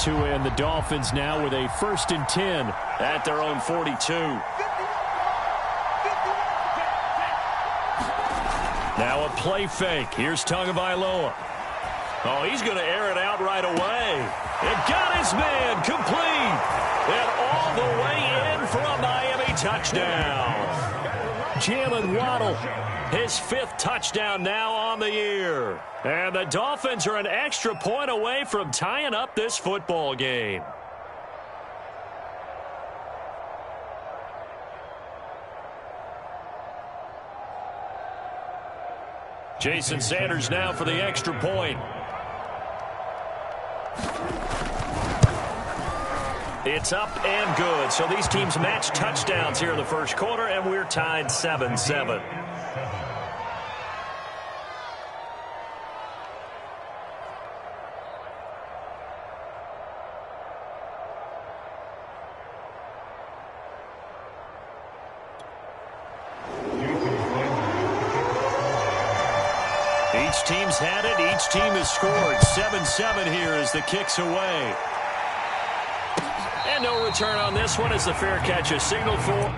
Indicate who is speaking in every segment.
Speaker 1: to end. The Dolphins now with a 1st and 10 at their own 42. Now a play fake. Here's Tagovailoa. Oh, he's going to air it out right away. It got his man complete. And all the way in for a Miami touchdown. Jalen Waddle, his 5th touchdown now on the year. And the Dolphins are an extra point away from tying up this football game. Jason Sanders now for the extra point. It's up and good. So these teams match touchdowns here in the first quarter, and we're tied 7-7. Each team's had it. Each team has scored. 7-7 here as the kick's away. And no return on this one as the fair catch is signaled for.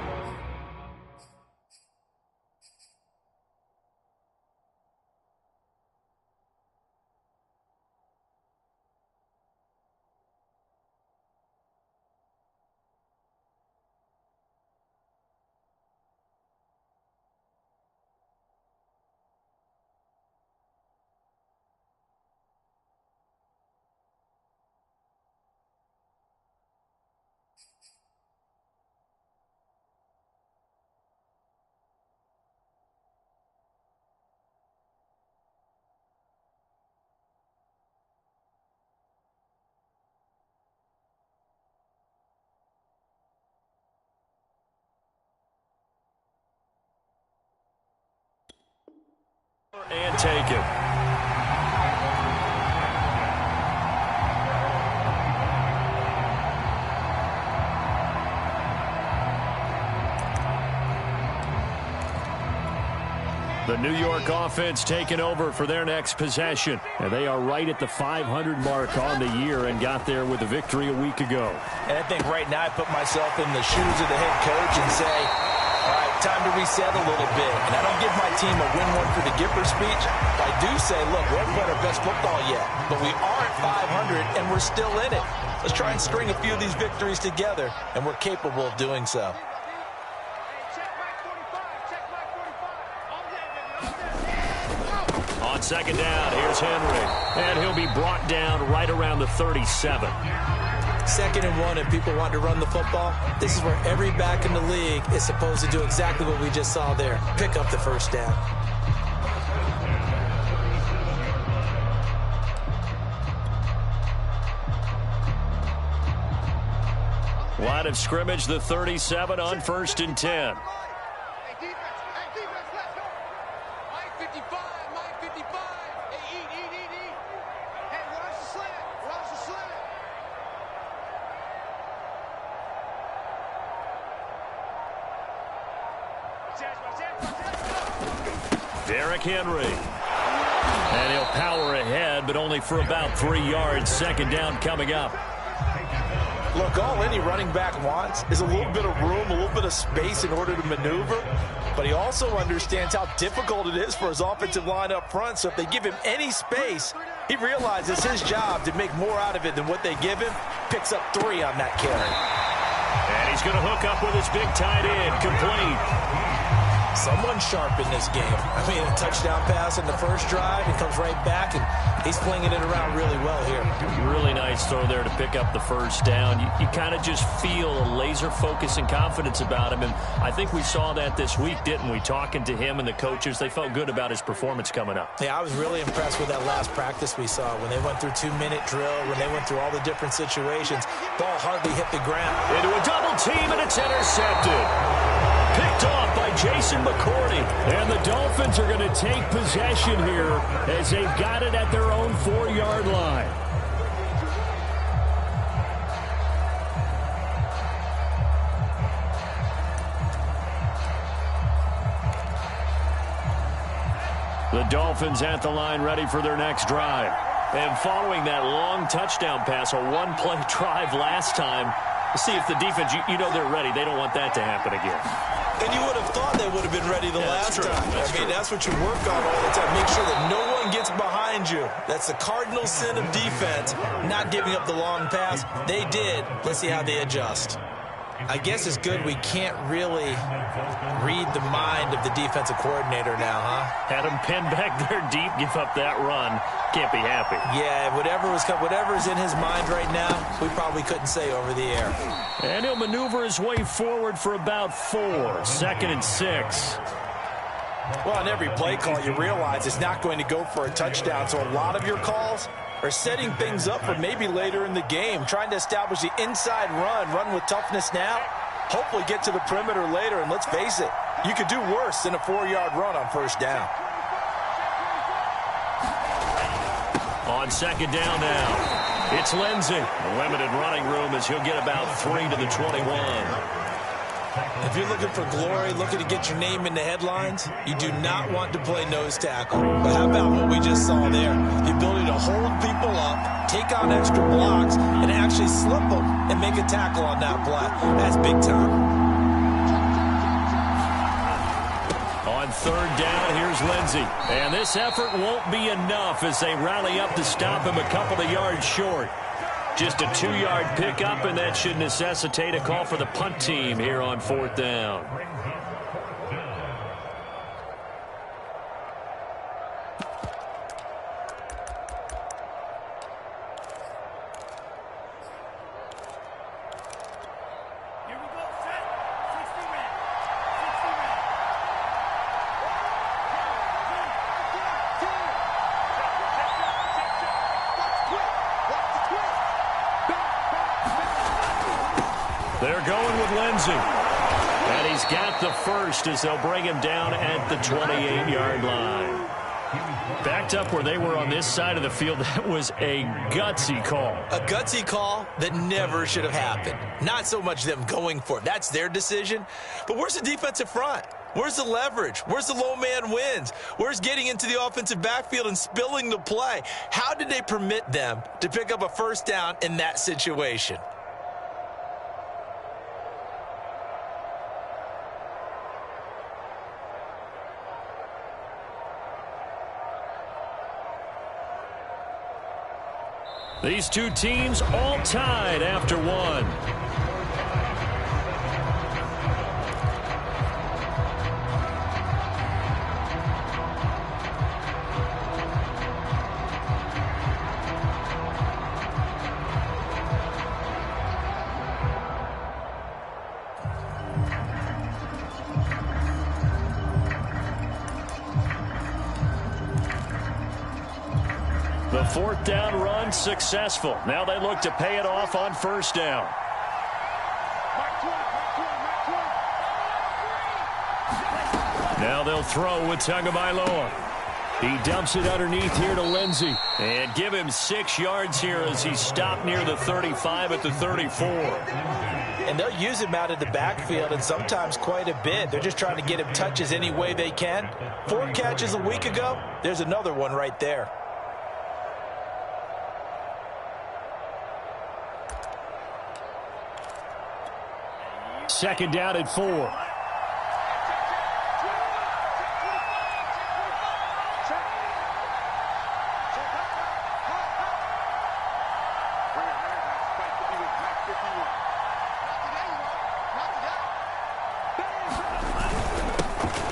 Speaker 1: And take it. The New York offense taking over for their next possession. And they are right at the 500 mark on the year and got there with a victory a week ago.
Speaker 2: And I think right now I put myself in the shoes of the head coach and say, all right, time to reset a little bit. And I don't give my team a win one for the Gipper speech. I do say, look, we haven't played our best football yet, but we are at 500 and we're still in it. Let's try and string a few of these victories together, and we're capable of doing so.
Speaker 1: On second down, here's Henry. And he'll be brought down right around the 37.
Speaker 2: 2nd and 1, and people want to run the football. This is where every back in the league is supposed to do exactly what we just saw there. Pick up the first down.
Speaker 1: Line of scrimmage, the 37 on 1st and 10. Derrick Henry. And he'll power ahead, but only for about 3 yards. 2nd down coming up.
Speaker 2: Look, all any running back wants is a little bit of room, a little bit of space in order to maneuver. But he also understands how difficult it is for his offensive line up front. So if they give him any space, he realizes his job to make more out of it than what they give him. Picks up 3 on that carry.
Speaker 1: And he's going to hook up with his big tight end. Complete.
Speaker 2: Someone sharp in this game. I mean, a touchdown pass in the first drive. He comes right back, and he's flinging it around really well here.
Speaker 1: Really nice throw there to pick up the first down. You kind of just feel a laser focus and confidence about him, and I think we saw that this week, didn't we? Talking to him and the coaches, they felt good about his performance coming up.
Speaker 2: Yeah, I was really impressed with that last practice we saw when they went through 2-minute drill, when they went through all the different situations. Ball hardly hit the ground.
Speaker 1: Into a double team, and it's intercepted. Picked off by Jason McCourty. And the Dolphins are going to take possession here as they've got it at their own 4-yard line. The Dolphins at the line ready for their next drive. And following that long touchdown pass, a one-play drive last time, see if the defense, you know they're ready. They don't want that to happen again.
Speaker 2: And you would have thought they would have been ready the last time. That's what you work on all the time. Make sure that no one gets behind you. That's the cardinal sin of defense, not giving up the long pass. They did. Let's see how they adjust. I guess it's good we can't really read the mind of the defensive coordinator now, huh?
Speaker 1: Had him pinned back there deep, give up that run. Can't be happy.
Speaker 2: Yeah, whatever's in his mind right now, we probably couldn't say over the air.
Speaker 1: And he'll maneuver his way forward for about 4. 2nd and 6.
Speaker 2: Well, on every play call, you realize it's not going to go for a touchdown, so a lot of your calls are setting things up for maybe later in the game, trying to establish the inside run with toughness now, hopefully get to the perimeter later, and let's face it, you could do worse than a 4-yard run on first down.
Speaker 1: On 2nd down now, it's Lindsey. A limited running room as he'll get about 3 to the 21.
Speaker 2: If you're looking for glory, looking to get your name in the headlines, you do not want to play nose tackle. But how about what we just saw there? The ability to hold people up, take on extra blocks, and actually slip them and make a tackle on that play. That's big time.
Speaker 1: On 3rd down, here's Lindsey. And this effort won't be enough as they rally up to stop him a couple of yards short. Just a 2-yard pickup, and that should necessitate a call for the punt team here on 4th down. They're going with Lindsey. And he's got the first as they'll bring him down at the 28-yard line. Backed up where they were on this side of the field, that was a gutsy call.
Speaker 2: A gutsy call that never should have happened. Not so much them going for it. That's their decision. But where's the defensive front? Where's the leverage? Where's the low man wins? Where's getting into the offensive backfield and spilling the play? How did they permit them to pick up a first down in that situation?
Speaker 1: These two teams all tied after one. The 4th down run successful. Now they look to pay it off on 1st down. Now they'll throw with Tagovailoa. He dumps it underneath here to Lindsey. And give him 6 yards here as he stopped near the 35 at the 34.
Speaker 2: And they'll use him out of the backfield, and sometimes quite a bit. They're just trying to get him touches any way they can. 4 catches a week ago. There's another one right there.
Speaker 1: 2nd down at 4.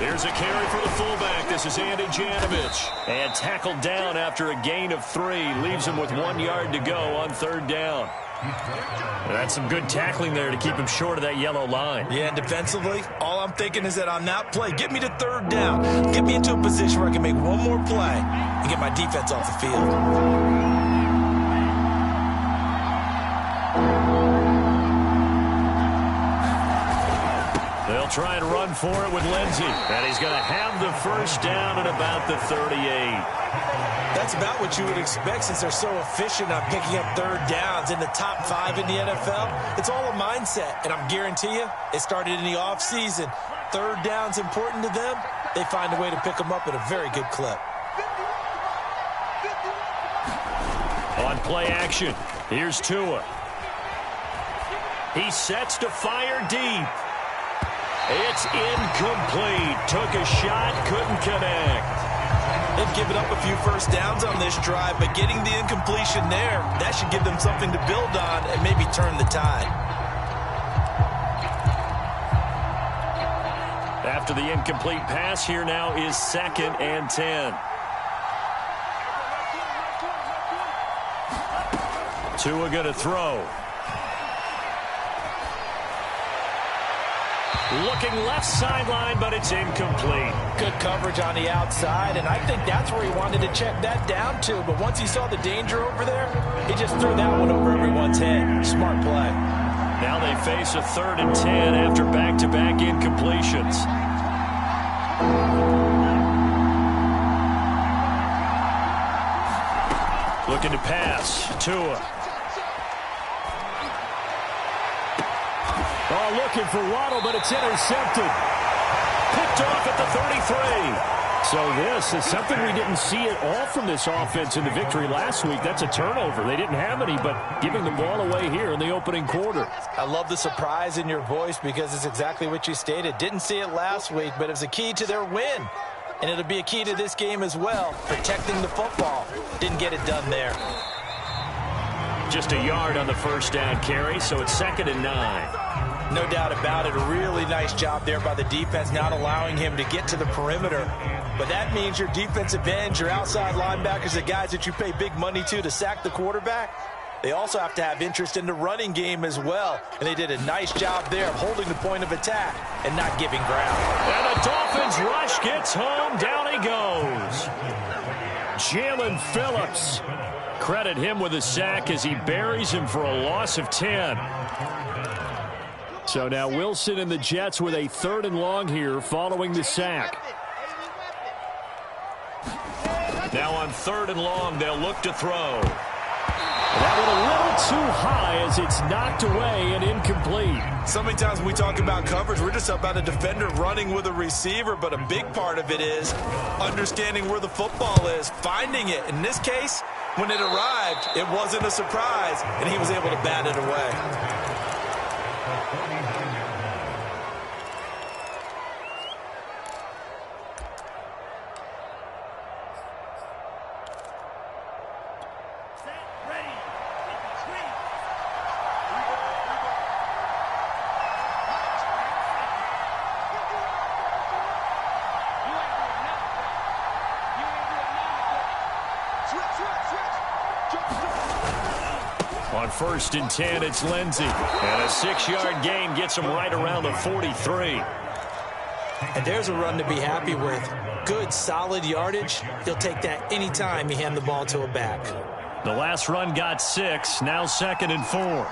Speaker 1: Here's a carry for the fullback. This is Andy Janovich. And tackled down after a gain of 3. Leaves him with 1 yard to go on 3rd down. That's some good tackling there to keep him short of that yellow line.
Speaker 2: Yeah, and defensively, all I'm thinking is that on that play, get me to 3rd down. Get me into a position where I can make one more play and get my defense off the field.
Speaker 1: They'll try and run for it with Lindsey. And he's going to have the first down at about the 38.
Speaker 2: That's about what you would expect since they're so efficient on picking up 3rd downs in the top 5 in the NFL. It's all a mindset, and I'm guarantee you it started in the offseason. 3rd down's important to them. They find a way to pick them up at a very good clip.
Speaker 1: On play action, here's Tua. He sets to fire deep. It's incomplete. Took a shot, couldn't connect.
Speaker 2: They've given up a few first downs on this drive, but getting the incompletion there, that should give them something to build on and maybe turn the tide.
Speaker 1: After the incomplete pass, here now is 2nd and 10. Tua going to throw. Looking left sideline, but it's incomplete.
Speaker 2: Good coverage on the outside, and I think that's where he wanted to check that down to. But once he saw the danger over there, he just threw that one over everyone's head. Smart play.
Speaker 1: Now they face a 3rd and 10 after back-to-back incompletions. Looking to pass. Tua. Oh, looking for Waddle, but it's intercepted. Picked off at the 33. So this is something we didn't see at all from this offense in the victory last week. That's a turnover. They didn't have any, but giving the ball away here in the opening quarter.
Speaker 2: I love the surprise in your voice because it's exactly what you stated. Didn't see it last week, but it was a key to their win. And it'll be a key to this game as well, protecting the football. Didn't get it done there.
Speaker 1: Just a yard on the first down carry, so it's 2nd and 9.
Speaker 2: No doubt about it. A really nice job there by the defense, not allowing him to get to the perimeter. But that means your defensive ends, your outside linebackers, the guys that you pay big money to sack the quarterback, they also have to have interest in the running game as well. And they did a nice job there of holding the point of attack and not giving ground.
Speaker 1: And the Dolphins rush gets home. Down he goes. Jalen Phillips. Credit him with a sack as he buries him for a loss of 10. So now Wilson and the Jets with a 3rd and long here following the sack. Now on 3rd and long, they'll look to throw. That one a little too high as it's knocked away and incomplete.
Speaker 2: So many times when we talk about coverage, we're just about a defender running with a receiver, but a big part of it is understanding where the football is, finding it. In this case, when it arrived, it wasn't a surprise, and he was able to bat it away.
Speaker 1: On 1st and 10, it's Lindsey. And a 6-yard gain gets him right around the 43.
Speaker 2: And there's a run to be happy with. Good, solid yardage. He'll take that anytime you hand the ball to a back.
Speaker 1: The last run got 6. Now 2nd and 4.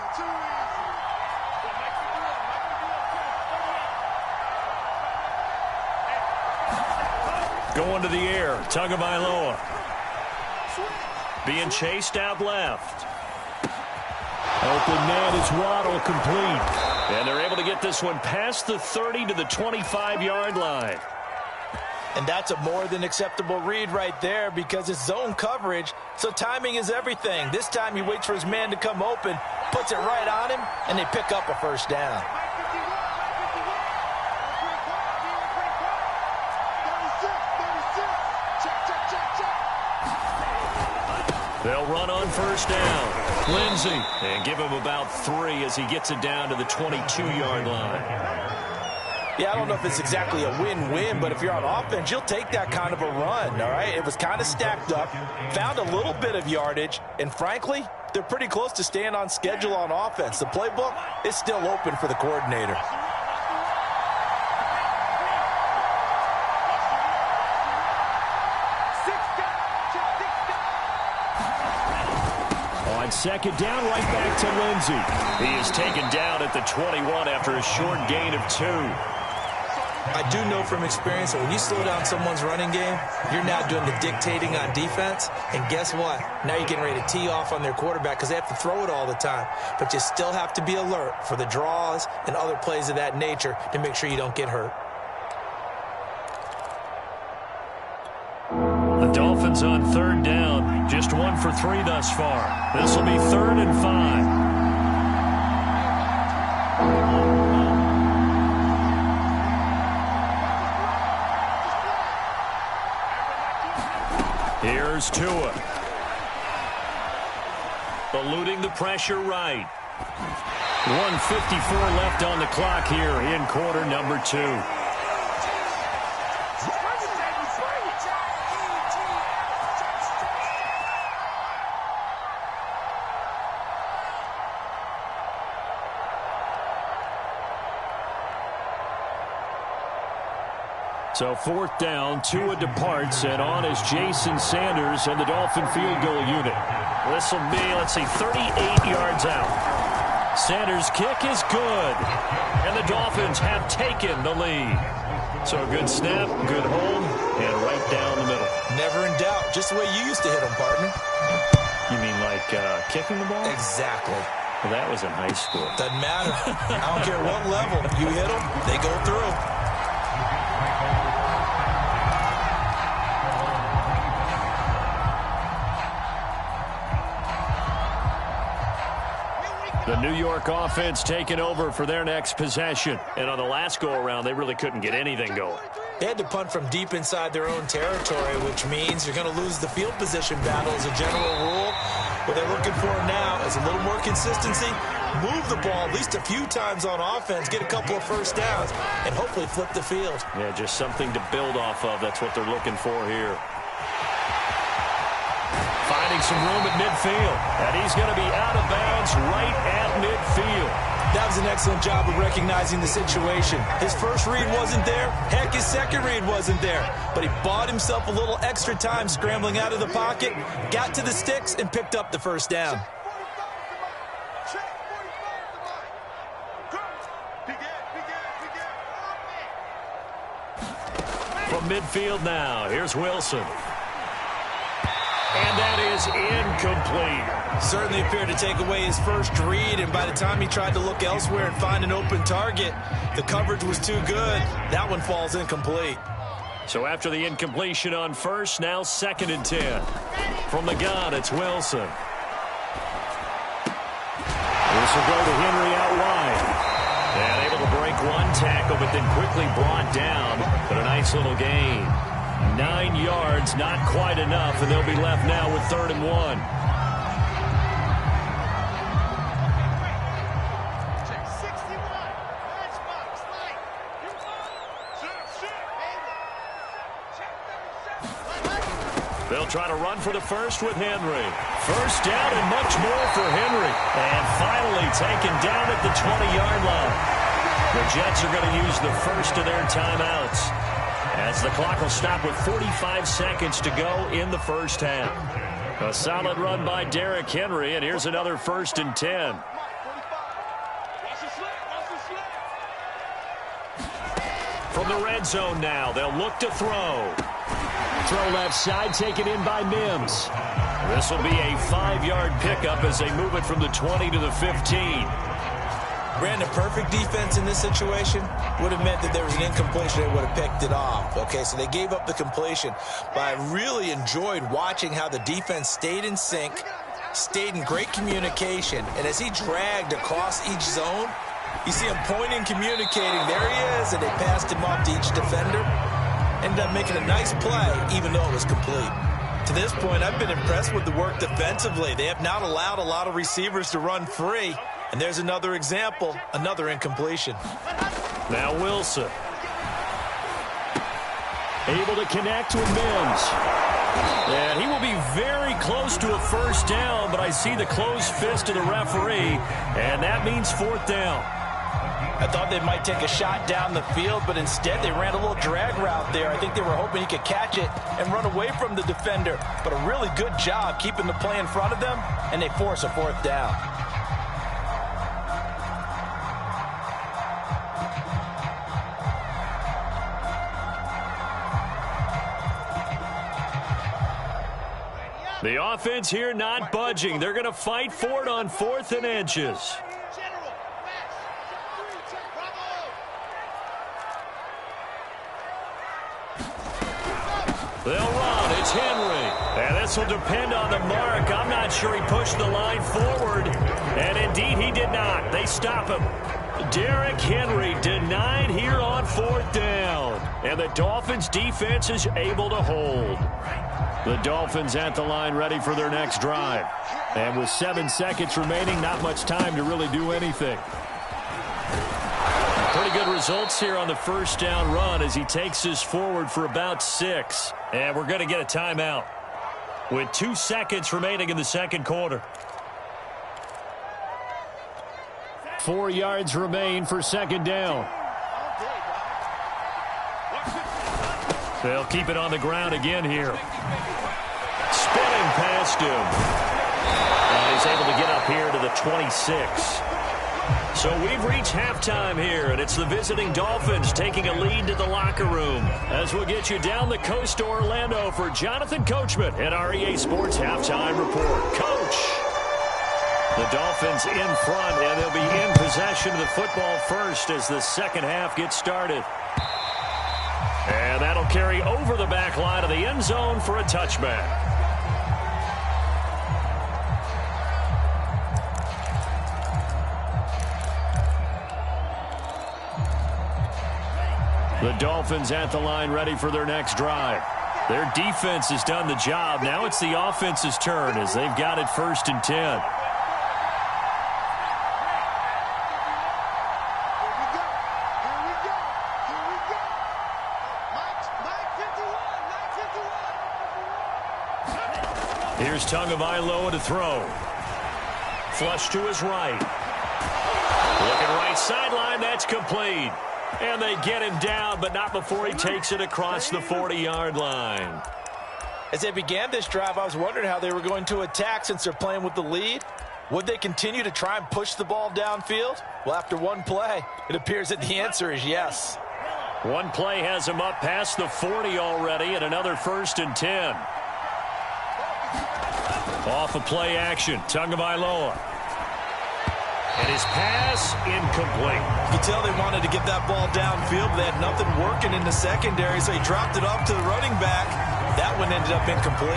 Speaker 1: Going to the air. Tagovailoa. Being chased out left. Open man is Waddle, complete. And they're able to get this one past the 30 to the 25-yard line.
Speaker 2: And that's a more than acceptable read right there because it's zone coverage, so timing is everything. This time he waits for his man to come open, puts it right on him, and they pick up a first down.
Speaker 1: They'll run on first down. Lindsey, and give him about 3 as he gets it down to the 22-yard line.
Speaker 2: Yeah, I don't know if it's exactly a win-win, but if you're on offense, you'll take that kind of a run, all right? It was kind of stacked up, found a little bit of yardage, and frankly, they're pretty close to staying on schedule on offense. The playbook is still open for the coordinator.
Speaker 1: On 2nd down, right back to Lindsey. He is taken down at the 21 after a short gain of 2.
Speaker 2: I do know from experience that when you slow down someone's running game, you're not doing the dictating on defense. And guess what? Now you're getting ready to tee off on their quarterback because they have to throw it all the time. But you still have to be alert for the draws and other plays of that nature to make sure you don't get hurt.
Speaker 1: The Dolphins on 3rd down. Just 1 for 3 thus far. This will be 3rd and 5. Here's Tua. Eluding the pressure right. 1:54 left on the clock here in quarter number 2. So 4th down, Tua departs, and on is Jason Sanders and the Dolphin field goal unit. This will be, let's see, 38 yards out. Sanders' kick is good, and the Dolphins have taken the lead. So a good snap, good hold, and right down the middle.
Speaker 2: Never in doubt, just the way you used to hit them, partner.
Speaker 1: You mean like kicking the ball?
Speaker 2: Exactly.
Speaker 1: Well, that was in high school.
Speaker 2: Doesn't matter. I don't care what level. You hit them, they go through.
Speaker 1: The New York offense taking over for their next possession. And on the last go-around, they really couldn't get anything going.
Speaker 2: They had to punt from deep inside their own territory, which means you're going to lose the field position battle as a general rule. What they're looking for now is a little more consistency, move the ball at least a few times on offense, get a couple of first downs, and hopefully flip the field.
Speaker 1: Yeah, just something to build off of. That's what they're looking for here. Finding some room at midfield. And he's going to be out of bounds right at midfield.
Speaker 2: That was an excellent job of recognizing the situation. His first read wasn't there. Heck, his second read wasn't there. But he bought himself a little extra time scrambling out of the pocket, got to the sticks, and picked up the first down.
Speaker 1: From midfield now, here's Wilson. And that is incomplete.
Speaker 2: Certainly appeared to take away his first read, and by the time he tried to look elsewhere and find an open target, the coverage was too good. That one falls incomplete.
Speaker 1: So after the incompletion on first, now 2nd and 10. From the gun, it's Wilson. This will go to Henry out wide. And able to break one tackle, but then quickly brought down. But a nice little gain. 9 yards, not quite enough, and they'll be left now with 3rd and 1. They'll try to run for the first with Henry. First down and much more for Henry. And finally taken down at the 20-yard line. The Jets are going to use the first of their timeouts, as the clock will stop with 45 seconds to go in the first half. A solid run by Derrick Henry, and here's another 1st and 10. From the red zone now, they'll look to throw. Throw left side, taken in by Mims. This will be a 5-yard pickup as they move it from the 20 to the 15.
Speaker 2: Brandon, perfect defense in this situation would have meant that there was an incompletion. They would have picked it off. Okay, so they gave up the completion. But I really enjoyed watching how the defense stayed in sync, stayed in great communication. And as he dragged across each zone, you see him pointing, communicating. There he is, and they passed him off to each defender. Ended up making a nice play, even though it was complete. To this point, I've been impressed with the work defensively. They have not allowed a lot of receivers to run free. And there's another example, another incompletion.
Speaker 1: Now Wilson. Able to connect with Mims. And he will be very close to a first down, but I see the closed fist of the referee, and that means 4th down.
Speaker 2: I thought they might take a shot down the field, but instead they ran a little drag route there. I think they were hoping he could catch it and run away from the defender. But a really good job keeping the play in front of them, and they force a 4th down.
Speaker 1: The offense here not budging. They're going to fight for it on 4th and inches. They'll run. It's Henry. And This will depend on the mark. I'm not sure he pushed the line forward. And indeed, he did not. They stop him. Derrick Henry denied here on 4th down. And the Dolphins defense is able to hold. The Dolphins at the line ready for their next drive. And with 7 seconds remaining, not much time to really do anything. Pretty good results here on the first down run as he takes us forward for about 6. And we're going to get a timeout with 2 seconds remaining in the second quarter. 4 yards remain for second down. They'll keep it on the ground again here. Spinning past him. And he's able to get up here to the 26. So we've reached halftime here, and it's the visiting Dolphins taking a lead to the locker room. As we'll get you down the coast to Orlando for Jonathan Coachman at our EA Sports Halftime Report. Coach! The Dolphins in front, and they'll be in possession of the football first as the second half gets started. And that'll carry over the back line of the end zone for a touchback. The Dolphins at the line ready for their next drive. Their defense has done the job. Now it's the offense's turn as they've got it 1st and 10. Here's Tagovailoa to throw. Flush to his right. Looking right sideline, that's complete. And they get him down, but not before he takes it across the 40-yard line.
Speaker 2: As they began this drive, I was wondering how they were going to attack since they're playing with the lead. Would they continue to try and push the ball downfield? Well, after one play, it appears that the answer is yes.
Speaker 1: One play has him up past the 40 already, and another 1st and 10. Off of play action, Tagovailoa. And his pass incomplete.
Speaker 2: You can tell they wanted to get that ball downfield, but they had nothing working in the secondary, so he dropped it off to the running back. That one ended up incomplete.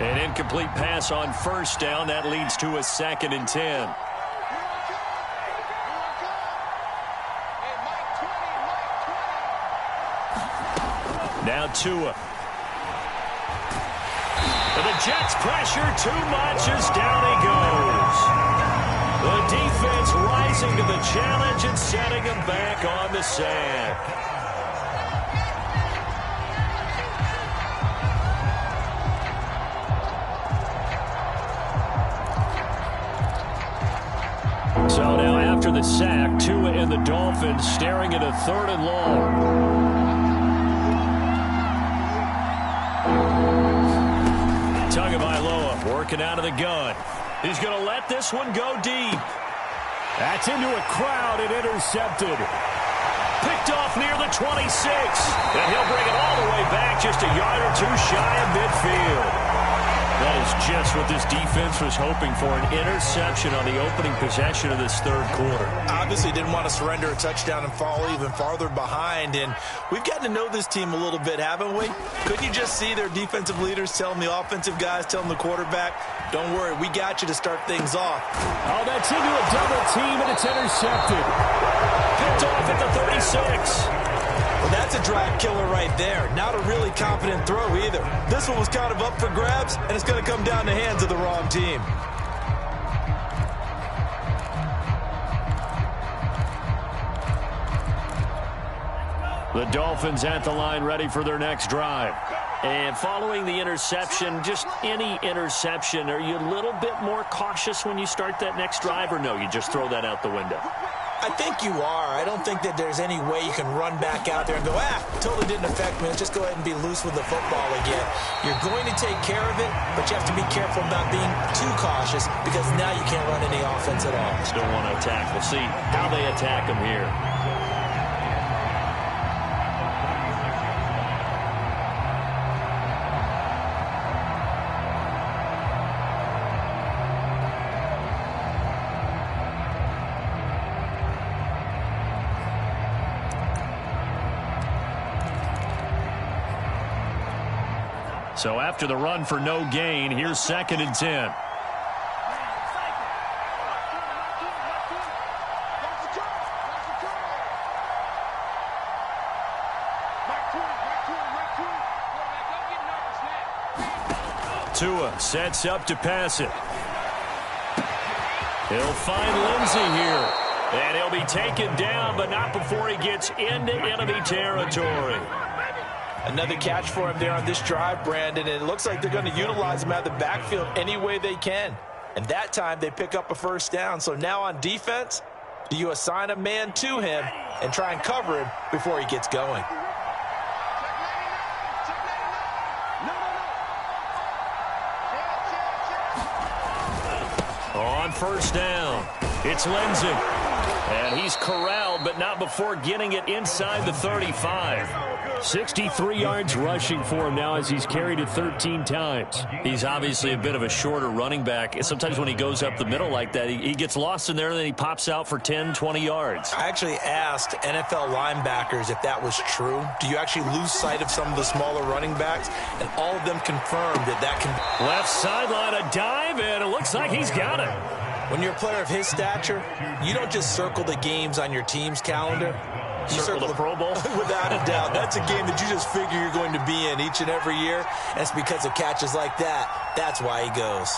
Speaker 1: An incomplete pass on 1st down. That leads to a 2nd and 10. Now Tua. And the Jets pressure too much as down he goes. The defense rising to the challenge and setting him back on the sack. So now after the sack, Tua and the Dolphins staring at a 3rd and long. Tagovailoa working out of the gun. He's going to let this one go deep. That's into a crowd and intercepted. Picked off near the 26. And he'll bring it all the way back just a yard or 2 shy of midfield. That is just what this defense was hoping for, an interception on the opening possession of this 3rd quarter.
Speaker 2: Obviously didn't want to surrender a touchdown and fall even farther behind, and we've gotten to know this team a little bit, haven't we? Couldn't you just see their defensive leaders telling the offensive guys, telling the quarterback, don't worry, we got you to start things off.
Speaker 1: Oh, that's into a double team, and it's intercepted. Picked off at the 36.
Speaker 2: Well, that's a drive killer right there. Not a really confident throw either. This one was kind of up for grabs, and it's going to come down the hands of the wrong team.
Speaker 1: The Dolphins at the line ready for their next drive. And following the interception, just any interception, are you a little bit more cautious when you start that next drive, or no, you just throw that out the window?
Speaker 2: I think you are. I don't think that there's any way you can run back out there and go, totally didn't affect me. Let's just go ahead and be loose with the football again. You're going to take care of it, but you have to be careful about being too cautious because now you can't run any offense at all.
Speaker 1: Still want to attack. We'll see how they attack them here. So after the run for no gain, here's 2nd and 10. Tua sets up to pass it. He'll find Lindsey here. And he'll be taken down, but not before he gets into enemy territory.
Speaker 2: Another catch for him there on this drive, Brandon, and it looks like they're going to utilize him out of the backfield any way they can. And that time they pick up a first down. So now on defense, do you assign a man to him and try and cover him before he gets going?
Speaker 1: On first down, it's Lindsey. And he's corralled, but not before getting it inside the 35. 63 yards rushing for him now as he's carried it 13 times. He's obviously a bit of a shorter running back. Sometimes when he goes up the middle like that, he gets lost in there, and then he pops out for 10, 20 yards.
Speaker 2: I actually asked NFL linebackers if that was true. Do you actually lose sight of some of the smaller running backs? And all of them confirmed that can...
Speaker 1: Left sideline, a dive, and it looks like he's got it.
Speaker 2: When you're a player of his stature, you don't just circle the games on your team's calendar. You
Speaker 1: circle the Pro Bowl?
Speaker 2: Without a doubt. That's a game that you just figure you're going to be in each and every year. And it's because of catches like that. That's why he goes.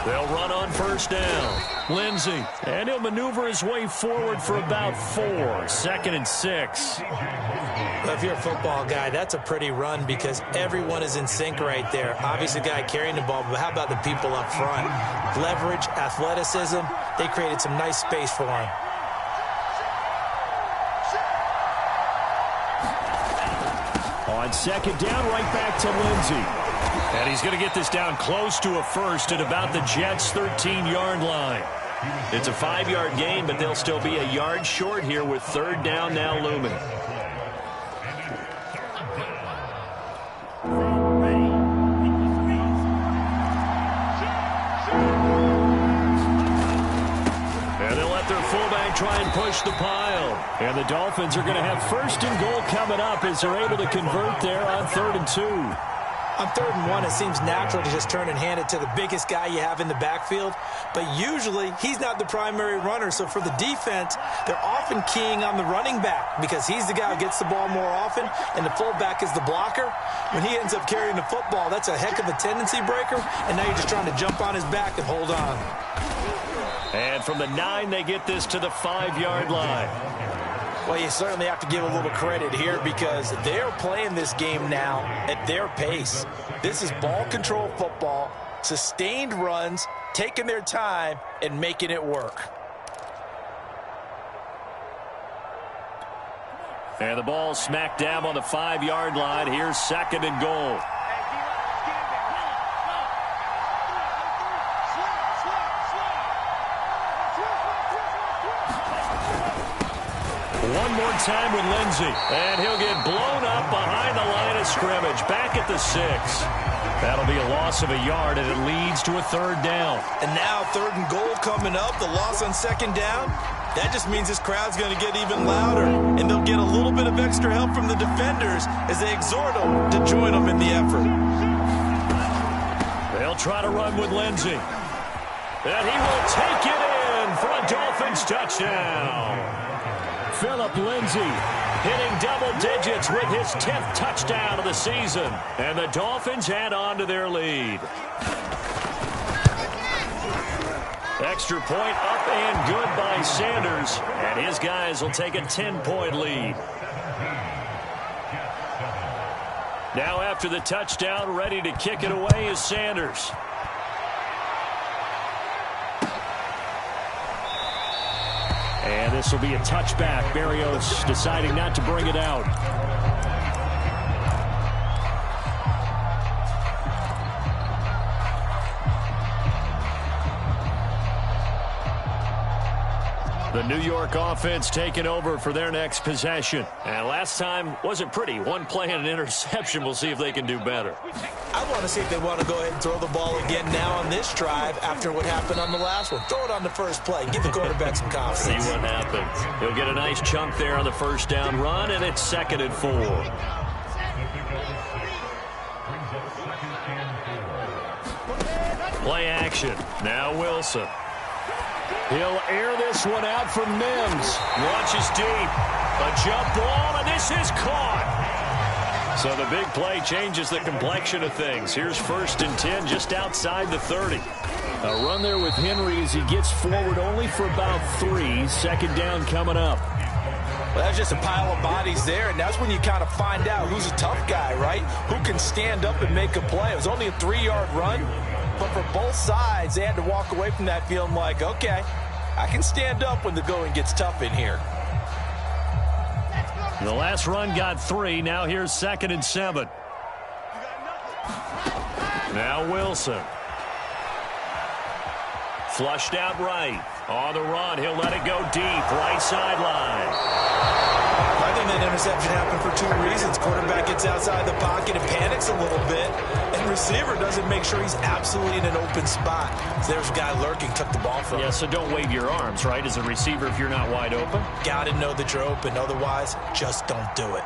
Speaker 1: They'll run on first down. Lindsey. And he'll maneuver his way forward for about 4. 2nd and 6.
Speaker 2: Well, if you're a football guy, that's a pretty run because everyone is in sync right there. Obviously, the guy carrying the ball, but how about the people up front? Leverage, athleticism, they created some nice space for him.
Speaker 1: On 2nd down, right back to Lindsey. And he's going to get this down close to a first at about the Jets' 13-yard line. It's a 5-yard gain, but they'll still be a yard short here with 3rd down now looming. And they'll let their fullback try and push the pile. And the Dolphins are going to have 1st and goal coming up as they're able to convert there on 3rd and 2.
Speaker 2: On 3rd and 1, it seems natural to just turn and hand it to the biggest guy you have in the backfield. But usually, he's not the primary runner. So for the defense, they're often keying on the running back because he's the guy who gets the ball more often, and the fullback is the blocker. When he ends up carrying the football, that's a heck of a tendency breaker, and now you're just trying to jump on his back and hold on.
Speaker 1: And from the 9, they get this to the 5-yard line.
Speaker 2: Well, you certainly have to give a little credit here because they're playing this game now at their pace. This is ball control football, sustained runs, taking their time, and making it work.
Speaker 1: And the ball smacked down on the 5-yard line. Here's 2nd and goal. One more time with Lindsey. And he'll get blown up behind the line of scrimmage. Back at the 6. That'll be a loss of a yard, and it leads to a 3rd down.
Speaker 2: And now 3rd and goal coming up. The loss on 2nd down. That just means this crowd's going to get even louder. And they'll get a little bit of extra help from the defenders as they exhort them to join them in the effort.
Speaker 1: They'll try to run with Lindsey. And he will take it in for a Dolphins touchdown. Philip Lindsey hitting double digits with his 10th touchdown of the season. And the Dolphins add on to their lead. Extra point up and good by Sanders. And his guys will take a 10-point lead. Now after the touchdown, ready to kick it away is Sanders. And this will be a touchback. Berrios deciding not to bring it out. The New York offense taking over for their next possession. And last time wasn't pretty. One play and an interception. We'll see if they can do better.
Speaker 2: I want to see if they want to go ahead and throw the ball again now on this drive after what happened on the last one. Throw it on the first play. Give the quarterback some confidence.
Speaker 1: See what happens. He'll get a nice chunk there on the 1st down run, and it's 2nd and 4. Play action. Now Wilson. He'll air this one out for Mims. Launches deep. A jump ball, and this is caught. So the big play changes the complexion of things. Here's 1st and 10 just outside the 30. A run there with Henry as he gets forward only for about 3. 2nd down coming up.
Speaker 2: Well, that's just a pile of bodies there, and that's when you kind of find out who's a tough guy, right? Who can stand up and make a play. It was only a 3-yard run, but for both sides, they had to walk away from that feeling like, okay, I can stand up when the going gets tough in here.
Speaker 1: The last run got 3. Now here's 2nd and 7. Now Wilson. Flushed out right. On the run, he'll let it go deep. Right sideline.
Speaker 2: I think that interception happened for 2 reasons. Quarterback gets outside the pocket and panics a little bit, and receiver doesn't make sure he's absolutely in an open spot. So there's a guy lurking, took the ball from him.
Speaker 1: Yeah, so don't wave your arms, right, as a receiver if you're not wide open.
Speaker 2: Got to know that you're open. Otherwise, just don't do it.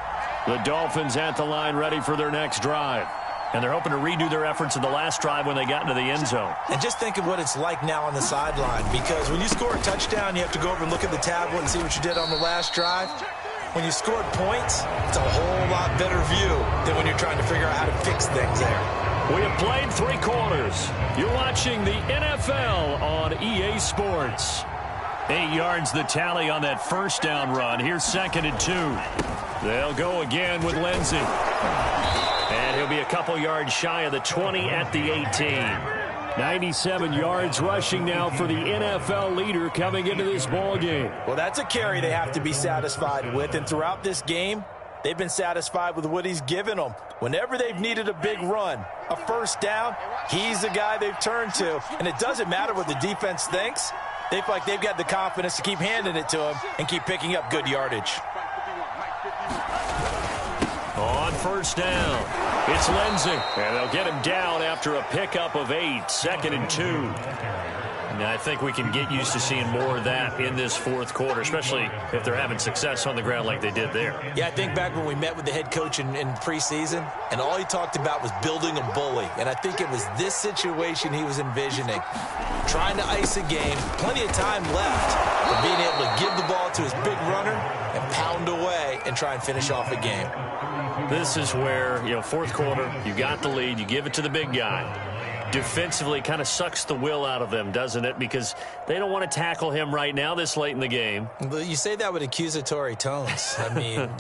Speaker 1: The Dolphins at the line ready for their next drive. And they're hoping to redo their efforts in the last drive when they got into the end zone.
Speaker 2: And just think of what it's like now on the sideline, because when you score a touchdown, you have to go over and look at the tablet and see what you did on the last drive. When you scored points, it's a whole lot better view than when you're trying to figure out how to fix things there.
Speaker 1: We have played 3 quarters. You're watching the NFL on EA Sports. 8 yards the tally on that 1st down run. Here's 2nd and 2. They'll go again with Lindsey. And he'll be a couple yards shy of the 20 at the 18. 97 yards rushing now for the NFL leader coming into this ball game.
Speaker 2: Well, that's a carry they have to be satisfied with. And throughout this game, they've been satisfied with what he's given them. Whenever they've needed a big run, a 1st down, he's the guy they've turned to. And it doesn't matter what the defense thinks. They feel like they've got the confidence to keep handing it to him and keep picking up good yardage.
Speaker 1: On 1st down, it's Lindsey. And they'll get him down after a pickup of 8. 2nd and 2. And I think we can get used to seeing more of that in this 4th quarter, especially if they're having success on the ground like they did there.
Speaker 2: Yeah, I think back when we met with the head coach in preseason, and all he talked about was building a bully. And I think it was this situation he was envisioning. Trying to ice a game, plenty of time left, but being able to give the ball to his big runner and pound away and try and finish off a game.
Speaker 1: This is where, 4th quarter, you got the lead, you give it to the big guy. Defensively kind of sucks the will out of them, doesn't it? Because they don't want to tackle him right now this late in the game.
Speaker 2: But you say that with accusatory tones. I mean,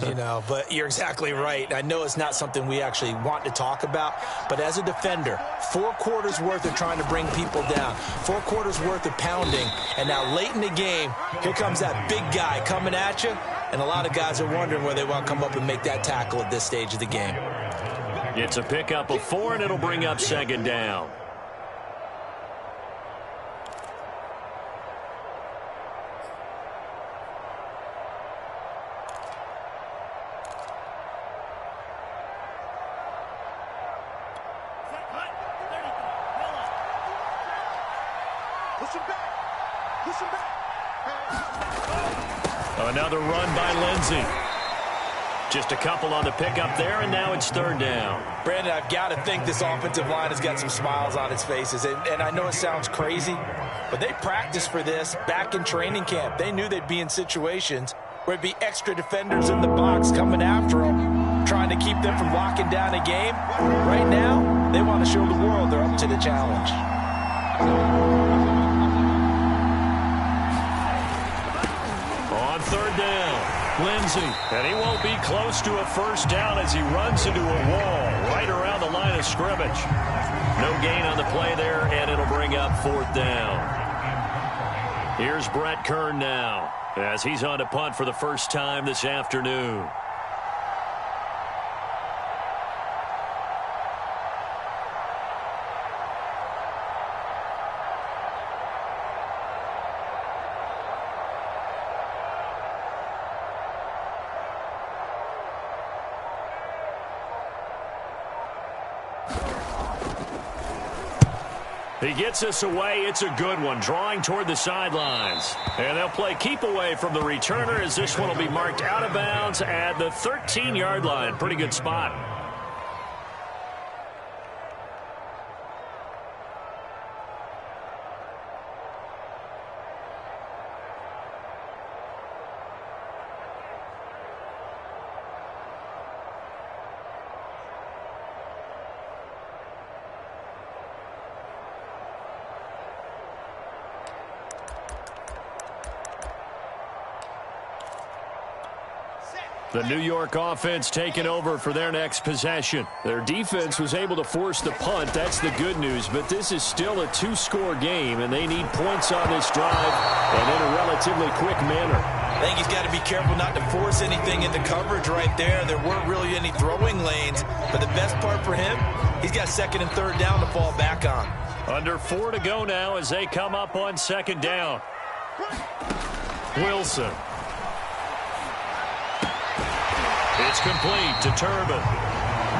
Speaker 2: but you're exactly right. I know it's not something we actually want to talk about, but as a defender, 4 quarters worth of trying to bring people down, 4 quarters worth of pounding, and now late in the game, here comes that big guy coming at you, and a lot of guys are wondering whether they want to come up and make that tackle at this stage of the game.
Speaker 1: It's a pickup of 4, and it'll bring up 2nd down. Another run by Lindsey. Just a couple on the pickup there, and now it's 3rd down.
Speaker 2: Brandon, I've got to think this offensive line has got some smiles on its faces. And I know it sounds crazy, but they practiced for this back in training camp. They knew they'd be in situations where it'd be extra defenders in the box coming after them, trying to keep them from locking down a game. Right now, they want to show the world they're up to the challenge.
Speaker 1: On 3rd down, Lindsey. And he won't be close to a 1st down as he runs into a wall right around the line of scrimmage. No gain on the play there, and it'll bring up 4th down. Here's Brett Kern now as he's on to punt for the first time this afternoon. He gets us away. It's a good one, drawing toward the sidelines. And they'll play keep away from the returner as this one will be marked out of bounds at the 13-yard line. Pretty good spot. The New York offense taking over for their next possession. Their defense was able to force the punt. That's the good news. But this is still a two-score game, and they need points on this drive and in a relatively quick manner.
Speaker 2: I think he's got to be careful not to force anything into coverage right there. There weren't really any throwing lanes. But the best part for him, he's got second and third down to fall back on.
Speaker 1: Under 4 to go now as they come up on second down. Wilson. It's complete to Turbin.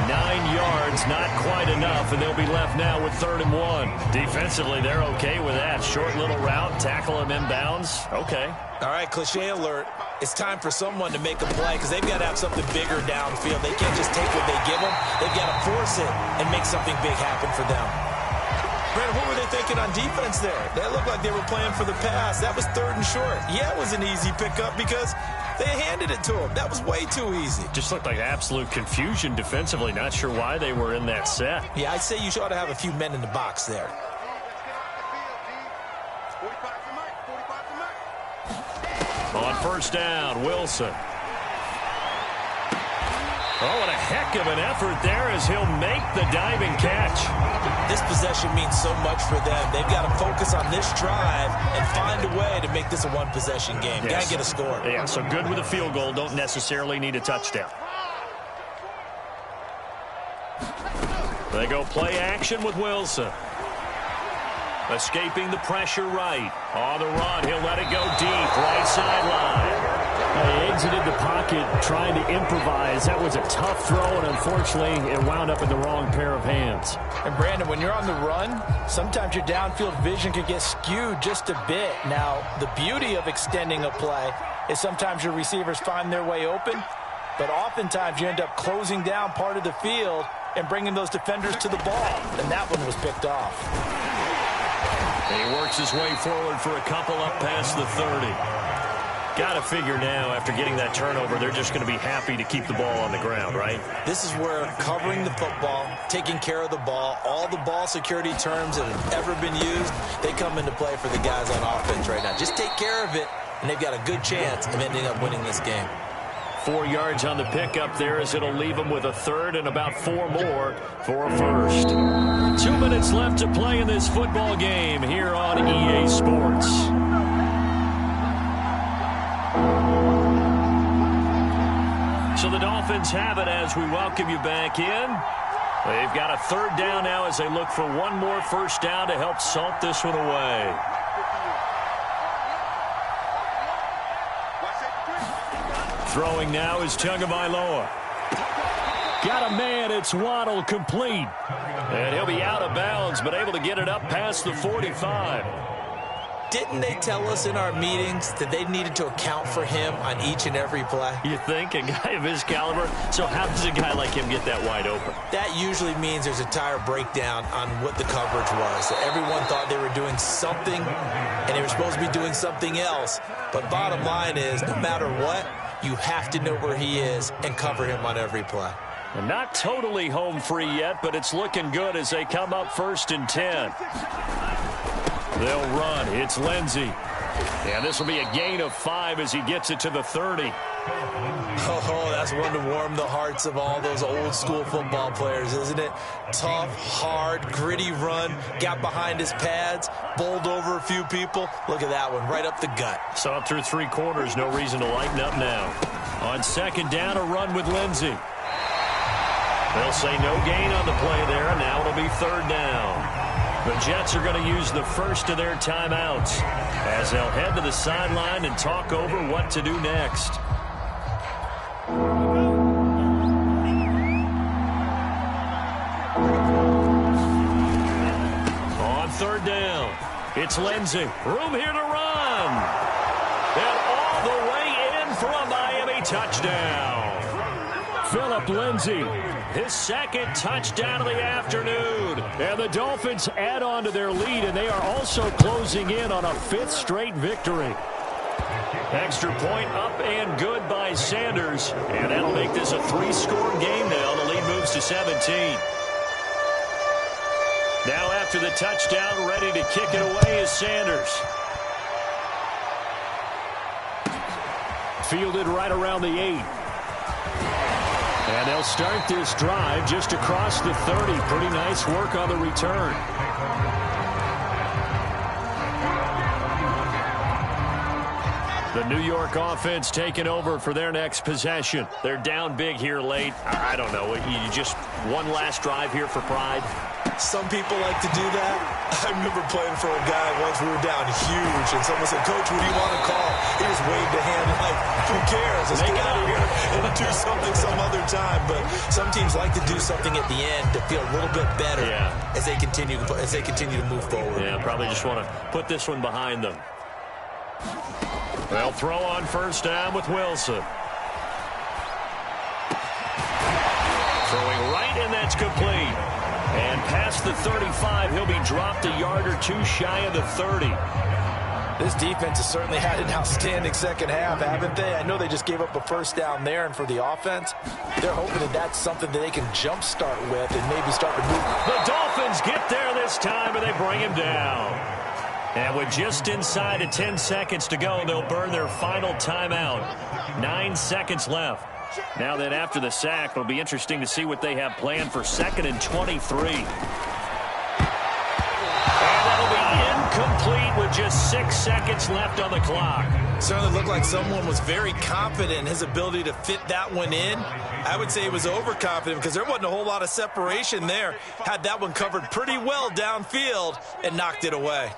Speaker 1: 9 yards, not quite enough, and they'll be left now with 3rd and 1. Defensively, they're okay with that. Short little route, tackle him inbounds. Okay.
Speaker 2: All right, cliche alert. It's time for someone to make a play because they've got to have something bigger downfield. They can't just take what they give them. They've got to force it and make something big happen for them. Brandon, what were they thinking on defense there? They looked like they were playing for the pass. That was 3rd and short. Yeah, it was an easy pickup because they handed it to him. That was way too easy.
Speaker 1: Just looked like absolute confusion defensively. Not sure why they were in that set.
Speaker 2: Yeah, I'd say you ought to have a few men in the box there.
Speaker 1: On first down, Wilson. Oh, and a heck of an effort there as he'll make the diving catch.
Speaker 2: This possession means so much for them. They've got to focus on this drive and find a way to make this a one-possession game.
Speaker 1: Yes.
Speaker 2: Got to get a score.
Speaker 1: Yeah, so good with a field goal. Don't necessarily need a touchdown. They go play action with Wilson. Escaping the pressure right. On the run, he'll let it go deep. Right sideline.
Speaker 3: He exited the pocket trying to improvise. That was a tough throw, and unfortunately, it wound up in the wrong pair of hands.
Speaker 2: And, Brandon, when you're on the run, sometimes your downfield vision can get skewed just a bit. Now, the beauty of extending a play is sometimes your receivers find their way open, but oftentimes you end up closing down part of the field and bringing those defenders to the ball. And that one was picked off.
Speaker 1: He works his way forward for a couple up past the 30. Got to figure now, after getting that turnover, they're just going to be happy to keep the ball on the ground, right?
Speaker 2: This is where covering the football, taking care of the ball, all the ball security terms that have ever been used, they come into play for the guys on offense right now. Just take care of it, and they've got a good chance of ending up winning this game.
Speaker 1: 4 yards on the pickup there as it'll leave them with a third and about 4 more for a first. 2 minutes left to play in this football game here on EA Sports. So the Dolphins have it as we welcome you back in. They've got a third down now as they look for one more first down to help salt this one away. Throwing now is Tagovailoa. Got a man, it's Waddle, complete. And he'll be out of bounds, but able to get it up past the 45.
Speaker 2: Didn't they tell us in our meetings that they needed to account for him on each and every play?
Speaker 1: You think? A guy of his caliber? So how does a guy like him get that wide open?
Speaker 2: That usually means there's a tire breakdown on what the coverage was. Everyone thought they were doing something, and they were supposed to be doing something else. But bottom line is, no matter what, you have to know where he is and cover him on every play.
Speaker 1: And not totally home free yet, but it's looking good as they come up 1st and 10. They'll run. It's Lindsey. And this will be a gain of 5 as he gets it to the 30.
Speaker 2: Oh, that's one to warm the hearts of all those old school football players, isn't it? Tough, hard, gritty run. Got behind his pads, bowled over a few people. Look at that one, right up the gut.
Speaker 1: Saw it through 3 quarters. No reason to lighten up now. On second down, a run with Lindsey. They'll say no gain on the play there. Now it'll be 3rd down. The Jets are going to use the first of their timeouts as they'll head to the sideline and talk over what to do next. On 3rd down, it's Lindsey. Room here to run. And all the way in for a Miami touchdown. Phillip Lindsay, his 2nd touchdown of the afternoon. And the Dolphins add on to their lead, and they are also closing in on a 5th straight victory. Extra point up and good by Sanders. And that'll make this a 3-score game now. The lead moves to 17. Now after the touchdown, ready to kick it away is Sanders. Fielded right around the 8.
Speaker 3: And they'll start this drive just across the 30. Pretty nice work on the return. The New York offense taking over for their next possession. They're down big here late. I don't know. You just one last drive here for pride?
Speaker 2: Some people like to do that. I remember playing for a guy once. We were down huge, and someone said, "Coach, what do you want to call?" He just waved a hand like, "Who cares? Let's get out of here and do something some other time." But some teams like to do something at the end to feel a little bit better as they continue to move forward.
Speaker 3: Yeah, probably just want to put this one behind them. They'll throw on first down with Wilson. Throwing right, and that's complete. And past the 35, he'll be dropped a yard or two shy of the 30.
Speaker 2: This defense has certainly had an outstanding second half, haven't they? I know they just gave up a first down there, and for the offense, they're hoping that that's something that they can jumpstart with and maybe start to move.
Speaker 3: The Dolphins get there this time, and they bring him down. And with just inside of 10 seconds to go, they'll burn their final timeout. 9 seconds left. Now then, after the sack, it'll be interesting to see what they have planned for 2nd and 23. And that'll be incomplete with just 6 seconds left on the clock.
Speaker 2: Certainly looked like someone was very confident in his ability to fit that one in. I would say he was overconfident because there wasn't a whole lot of separation there. Had that one covered pretty well downfield and knocked it away.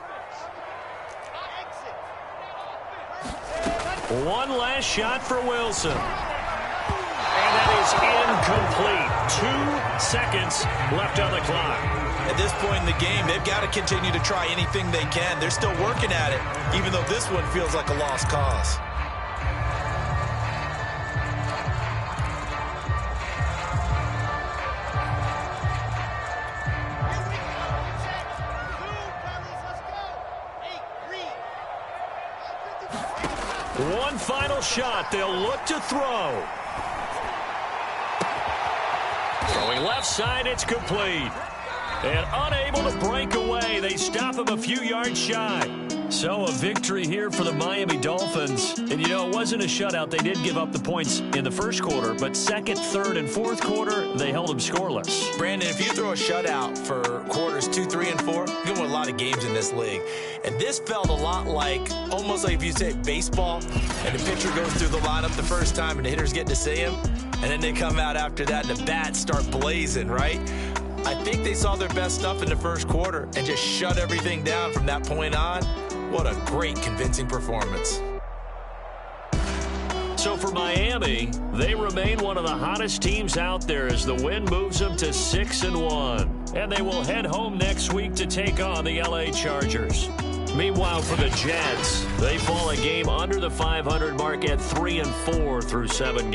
Speaker 3: One last shot for Wilson. And that is incomplete. 2 seconds left on the clock.
Speaker 2: At this point in the game, they've got to continue to try anything they can. They're still working at it, even though this one feels like a lost cause.
Speaker 3: One final shot. They'll look to throw. Throwing left side, it's complete. And unable to break away, they stop him a few yards shy. So a victory here for the Miami Dolphins. And, you know, it wasn't a shutout. They did give up the points in the first quarter, but second, third, and fourth quarter, they held them scoreless.
Speaker 2: Brandon, if you throw a shutout for quarters 2, 3, and 4, you're going to win a lot of games in this league. And this felt a lot like, almost like if you say baseball, and the pitcher goes through the lineup the first time and the hitters get to see him, and then they come out after that and the bats start blazing, right? I think they saw their best stuff in the first quarter and just shut everything down from that point on. What a great, convincing performance.
Speaker 3: So for Miami, they remain one of the hottest teams out there as the win moves them to 6-1. And they will head home next week to take on the LA Chargers. Meanwhile, for the Jets, they fall a game under the 500 mark at 3-4 through 7 games.